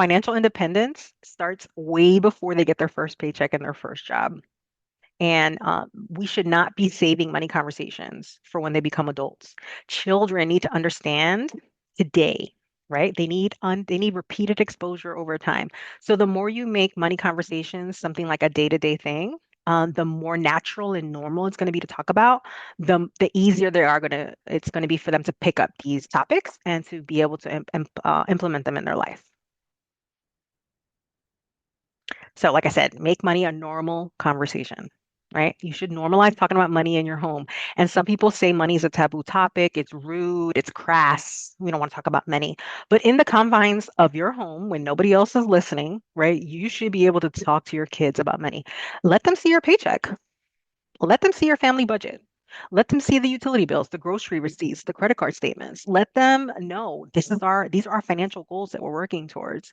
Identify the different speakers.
Speaker 1: Financial independence starts way before they get their first paycheck and their first job. And we should not be saving money conversations for when they become adults. Children need to understand today, right? They need repeated exposure over time. So the more you make money conversations something like a day-to-day thing, the more natural and normal it's going to be to talk about, the easier it's going to be for them to pick up these topics and to be able to implement them in their life. So, like I said, make money a normal conversation, right? You should normalize talking about money in your home. And some people say money is a taboo topic, it's rude, it's crass. We don't want to talk about money. But in the confines of your home, when nobody else is listening, right, you should be able to talk to your kids about money. Let them see your paycheck. Let them see your family budget. Let them see the utility bills, the grocery receipts, the credit card statements. Let them know these are our financial goals that we're working towards.